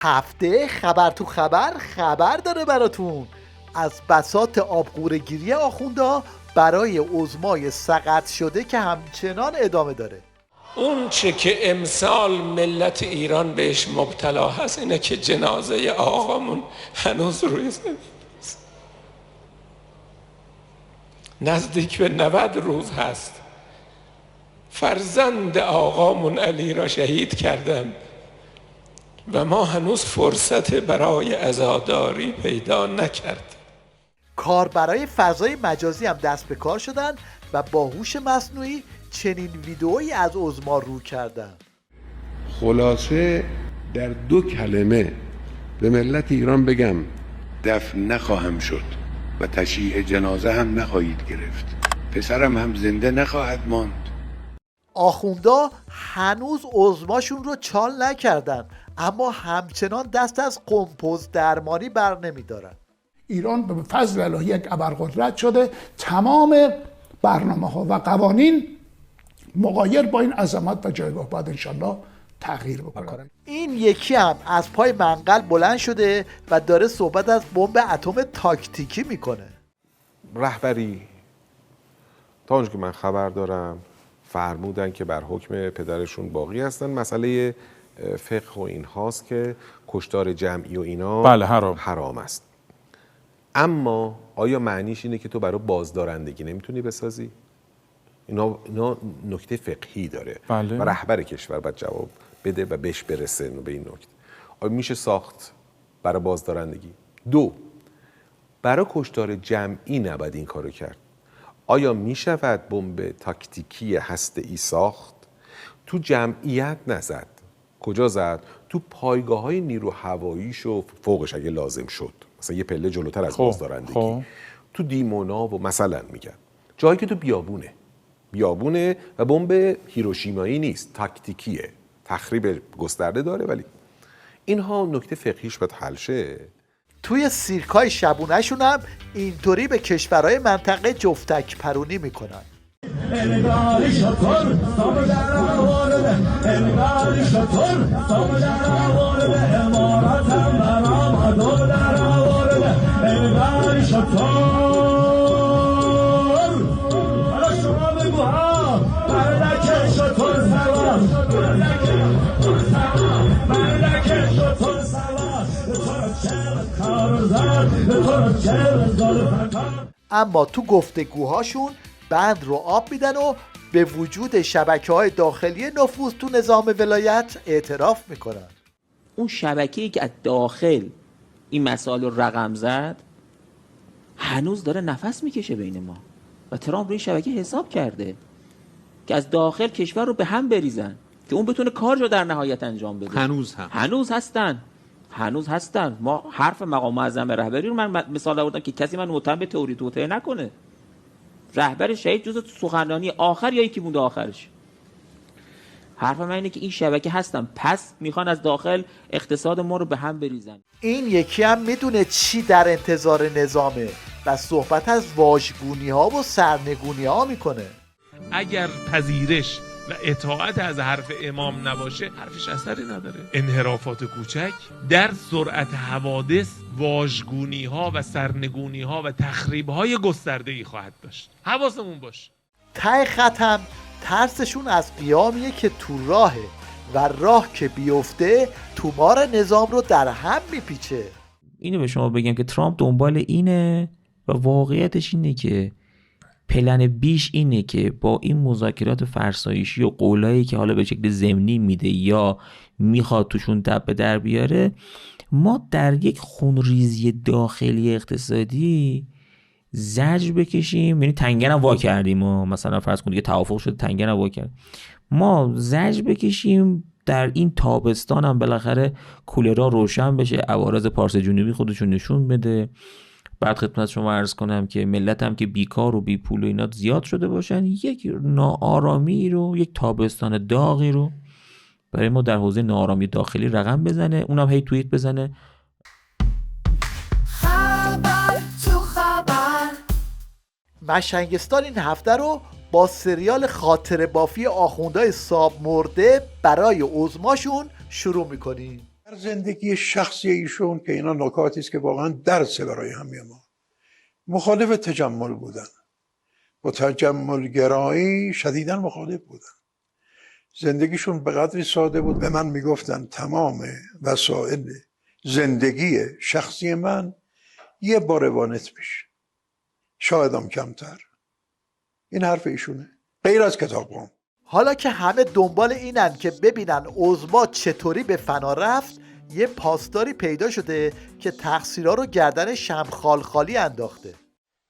هفته خبر تو خبر داره براتون. از بساط آبگوره‌گیری آخوندا برای عظمای سقط شده که همچنان ادامه داره. اون چه که امسال ملت ایران بهش مبتلا هست اینه که جنازه آقامون هنوز روی زمین است. نزدیک به 90 روز هست فرزند آقامون علی را شهید کردند و ما هنوز فرصت برای عزاداری پیدا نکردیم. کاربرای فضای مجازی هم دست به کار شدن و با هوش مصنوعی چنین ویدئویی از عظما رو کردن. خلاصه در 2 کلمه به ملت ایران بگم دفن نخواهم شد و تشییع جنازه هم نخواهید گرفت، پسرم هم زنده نخواهد ماند. آخوندا هنوز عظماشون رو چال نکردن اما همچنان دست از قمپوز درمانی بر نمیدارن. ایران به فضل الله یک ابرقدرت شده، تمام برنامه‌ها و قوانین مغایر با این عظمت و جایگاه باید انشالله تغییر بکنه. این یکی هم از پای منقل بلند شده و داره صحبت از بمب اتم تاکتیکی میکنه. رهبری تا اونجا که من خبر دارم فرمودن که بر حکم پدرشون باقی هستن. مسئله فقه و این هاست که کشتار جمعی و اینا بله حرام است. اما آیا معنیش اینه که تو برای بازدارندگی نمیتونی بسازی؟ اینا نکته فقهی داره بله. و رهبر کشور باید جواب بده و بهش برسه به این نکته. آیا میشه ساخت برای بازدارندگی؟ 2 برای کشتار جمعی نباید این کارو کرد. آیا میشود بمب تاکتیکی هسته‌ای ساخت؟ تو جمعیت نزد. کجا زد؟ تو پایگاه‌های نیرو هواییش و فوقش اگه لازم شد، مثلا یه پله جلوتر از بازدارندگی. تو دیمونا و مثلا میگن جایی که تو بیابونه و بمب هیروشیمایی نیست، تاکتیکیه، تخریب گسترده داره. ولی اینها نکته فقهیش باید حل شه. توی سیرکای شبونه‌شون هم اینطوری به کشورهای منطقه جفتک پرونی میکنن. اما تو گفتگوهاشون بند رو آب میدن و به وجود شبکه‌های داخلی نفوذ تو نظام ولایت اعتراف میکنن. اون شبکه‌ای که از داخل این مسائل رو رقم زد هنوز داره نفس میکشه بین ما و ترامپ روی شبکه حساب کرده که از داخل کشور رو به هم بریزن که اون بتونه کارشو در نهایت انجام بده. هنوز هستن. ما حرف مقام معظم رهبری رو من مثال آوردم که کسی من متهم به تئوری توطئه نکنه. رهبر شهید جزء سخنرانی آخر یا یکی مونده آخرش. حرف من اینه که این شبکه هستن، پس میخوان از داخل اقتصاد ما رو به هم بریزن. این یکی هم میدونه چی در انتظار نظامه و صحبت از واژگونی ها و سرنگونی ها میکنه. اگر پذیرش و اطاعت از حرف امام نباشه حرفش اثری نداره. انحرافات کوچک در سرعت حوادث واژگونی ها و سرنگونی ها و تخریب های گسترده‌ای خواهد داشت. حواسمون باش. ته ختم ترسشون از قیامیه که تو راهه و راه که بیفته تومار نظام رو در هم میپیچه. اینو به شما بگم که ترامپ دنبال اینه و واقعیتش اینه که پلن بیش اینه که با این مذاکرات فرسایشی و قولایی که حالا به شکل ضمنی میده یا میخواد توشون دب به در بیاره، ما در یک خونریزی داخلی اقتصادی زجر بکشیم. یعنی تنگن هم وا کردیم و مثلا فرض کنید که توافق شده تنگن هم وا کردیم، ما زجر بکشیم در این تابستان هم بالاخره کولرها روشن بشه، عوارض پارس جنوبی خودشون نشون بده. بعد خدمت شما عرض کنم که ملت هم که بیکار و بی پول و اینا زیاد شده باشن، یک ناآرامی رو، یک تابستان داغی رو برای ما در حوزه ناآرامی داخلی رقم بزنه، اونم هی توییت بزنه. خبر تو خبر. مشنگستان این هفته رو با سریال خاطره بافی آخوندهای صاب مرده برای عظماشون شروع میکنیم. زندگی شخصی ایشون که اینا نکاتی است که واقعا درسه برای همه ما. مخالف تجمل بودن، با تجمل گرایی شدیداً مخالف بودن. زندگیشون به قدری ساده بود، به من میگفتن تمام وسایل زندگی شخصی من یه بار وانت میشه، شاید هم کمتر. این حرف ایشونه، غیر از کتابخون. حالا که همه دنبال اینن که ببینن عظما چطوری به فنا رفت، یه پاسداری پیدا شده که تقصیرها رو گردن شمخالخالی انداخته.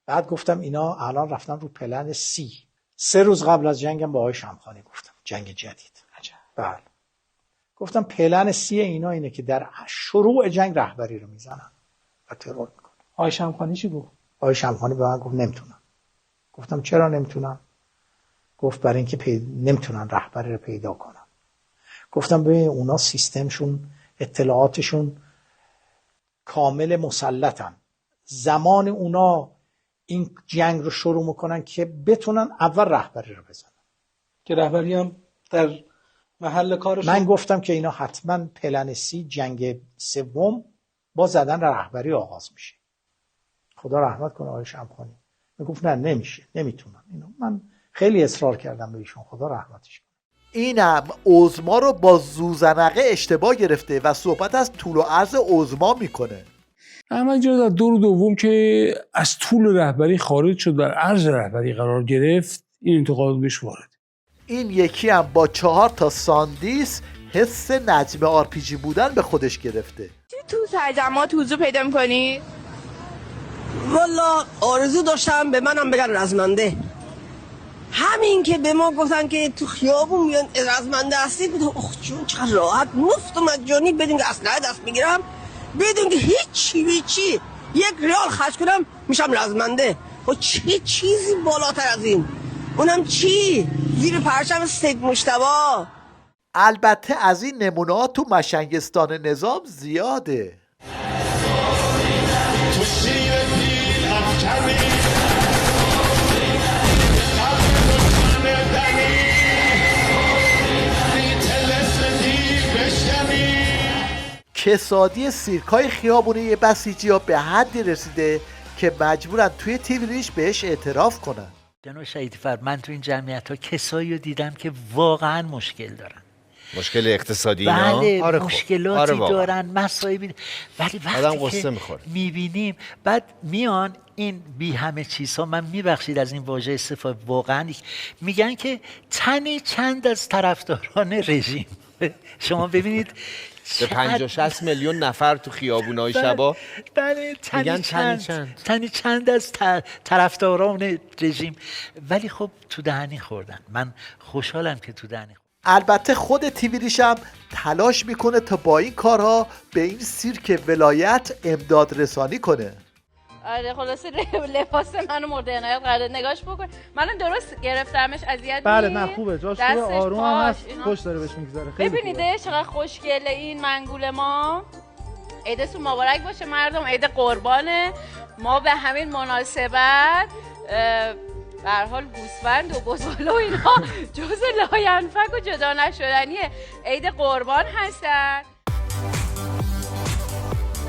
بعد گفتم اینا الان رفتن رو پلن سی. 3 روز قبل از جنگم با آقای شمخانی گفتم، جنگ جدید. بله. گفتم پلن سی اینا اینه که در شروع جنگ رهبری رو میزنن و ترور میکنن. آقای شمخانی چی گفت؟ آقای شمخانی به من گفت نمیتونن. گفتم چرا نمیتونن؟ گفت برای اینکه نمیتونن رهبری رو پیدا کنن. گفتم ببین اونا سیستمشون، اطلاعاتشون کامل مسلطن. زمان اونا این جنگ رو شروع میکنن که بتونن اول رهبری رو بزنن، که رهبری هم در محل کارشون. من گفتم که اینا حتما پلن سی جنگ سوم با زدن رهبری آغاز میشه. خدا رحمت کنه آقای شمخانی. میگفت نه نمیشه، نمیتونن. اینو من خیلی اصرار کردم به ایشون، خدا رحمتش کنه. اینم عظما رو با زوزنقه اشتباه گرفته و صحبت از طول و عرض عظما میکنه. احمدی جان در دور دوم که از طول رهبری خارج شد در عرض رهبری قرار گرفت، این انتقاد بهش وارد. این یکی هم با 4 تا ساندیس حس نجم آرپیجی بودن به خودش گرفته. تو تجمعات حضور پیدا میکنی؟ والا آرزو داشتم به منم بگن رزمنده. همین که به ما گفتن که تو خیابون میان رزمنده هستید، بودم اخ جون چقدر راحت مفت و مجانی بدون که اسلحه دست میگیرم، بدون که هیچی 1 ریال خرج کنم میشم رزمنده. و چه چیزی بالاتر از این؟ اونم چی؟ زیر پرچم سید مجتبی. البته از این نمونه ها تو مشنگستان نظام زیاده. کسادی سیرکای خیابونی بسیجی ها به حدی رسیده که مجبورن توی تیویش بهش اعتراف کنن. جناب شهیدی فر، من تو این جمعیت ها کسایی رو دیدم که واقعا مشکل دارن. مشکل اقتصادی بله، آره مشکلاتی دارن، مسائلی، ولی وقتی که میبینیم بعد میان این بی همه چیزها، من میبخشید از این واژه استفاده، واقعا میگن که تنی چند از طرفداران رژیم. شما ببینید به 50-60 میلیون نفر تو خیابونای شبا. بله، تنی چند از طرفداران رژیم، ولی خب تو دهنی خوردن. من خوشحالم که تو دهنی خوردن. البته خود تیویریش هم تلاش میکنه تا با این کارها به این سیرک ولایت امداد رسانی کنه. آره خلاصه لباس منو مورد عنایت قرار داد، نگاش بکن. منم درست گرفتمش، اذیت بله نه خوبه، جاش خوبه، آروم هم هست، خوش داره بهش میگذره. ببینیده چقدر خوشگله این منگول ما. عیدتون مبارک باشه مردم، عید قربانه. ما به همین مناسبت به هر حال گوسفند و بزاله و اینها جزء لاینفک و جدا نشدنی عید قربان هستن.